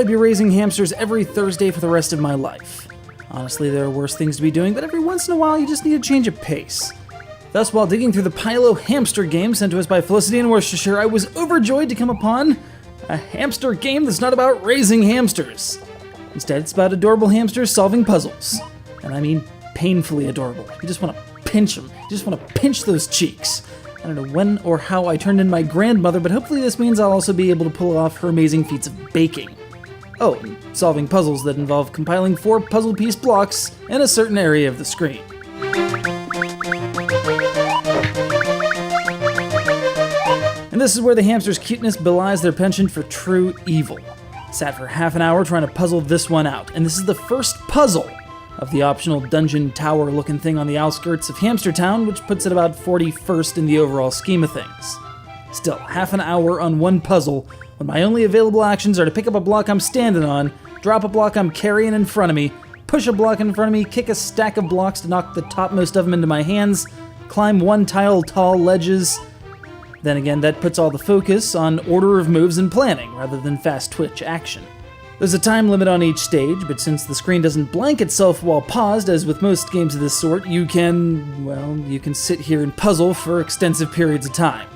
I'd be raising hamsters every Thursday for the rest of my life. Honestly, there are worse things to be doing, but every once in a while you just need a change of pace. Thus, while digging through the Pilo hamster game sent to us by Felicity in Worcestershire, I was overjoyed to come upon a hamster game that's not about raising hamsters. Instead, it's about adorable hamsters solving puzzles. And I mean painfully adorable. You just want to pinch them. You just want to pinch those cheeks. I don't know when or how I turned in my grandmother, but hopefully this means I'll also be able to pull off her amazing feats of baking. Oh, and solving puzzles that involve compiling 4 puzzle piece blocks in a certain area of the screen. And this is where the hamster's cuteness belies their penchant for true evil. Sat for half an hour trying to puzzle this one out, and this is the first puzzle of the optional dungeon tower looking thing on the outskirts of Hamster Town, which puts it about 41st in the overall scheme of things. Still, half an hour on one puzzle, when my only available actions are to pick up a block I'm standing on, drop a block I'm carrying in front of me, push a block in front of me, kick a stack of blocks to knock the topmost of them into my hands, climb 1 tile tall ledges. Then again, that puts all the focus on order of moves and planning, rather than fast twitch action. There's a time limit on each stage, but since the screen doesn't blank itself while paused, as with most games of this sort, you can sit here and puzzle for extensive periods of time.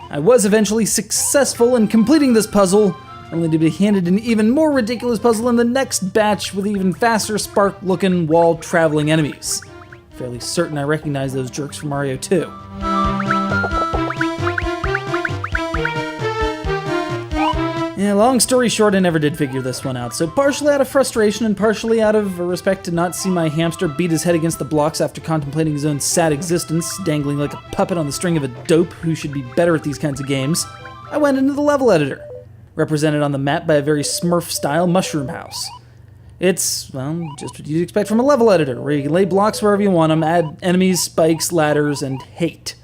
I was eventually successful in completing this puzzle, only to be handed an even more ridiculous puzzle in the next batch with even faster spark-looking wall-traveling enemies. Fairly certain I recognize those jerks from Mario 2. Yeah, long story short, I never did figure this one out, so partially out of frustration and partially out of respect to not see my hamster beat his head against the blocks after contemplating his own sad existence, dangling like a puppet on the string of a dope who should be better at these kinds of games, I went into the level editor, represented on the map by a very Smurf-style mushroom house. It's, well, just what you'd expect from a level editor, where you can lay blocks wherever you want them, add enemies, spikes, ladders, and hate.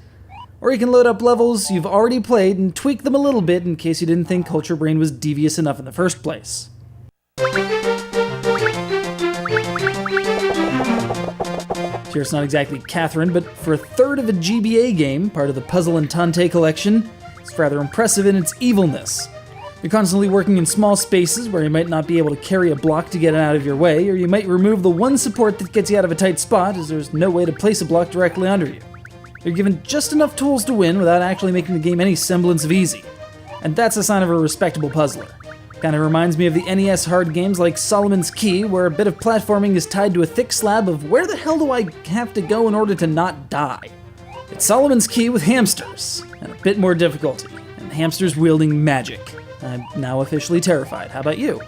Or you can load up levels you've already played and tweak them a little bit in case you didn't think Culture Brain was devious enough in the first place. Sure, it's not exactly Catherine, but for a third of a GBA game, part of the Puzzle and Tante collection, it's rather impressive in its evilness. You're constantly working in small spaces where you might not be able to carry a block to get it out of your way, or you might remove the one support that gets you out of a tight spot as there's no way to place a block directly under you. You're given just enough tools to win without actually making the game any semblance of easy. And that's a sign of a respectable puzzler. Kinda reminds me of the NES hard games like Solomon's Key, where a bit of platforming is tied to a thick slab of where the hell do I have to go in order to not die? It's Solomon's Key with hamsters, and a bit more difficulty, and hamsters wielding magic. I'm now officially terrified. How about you?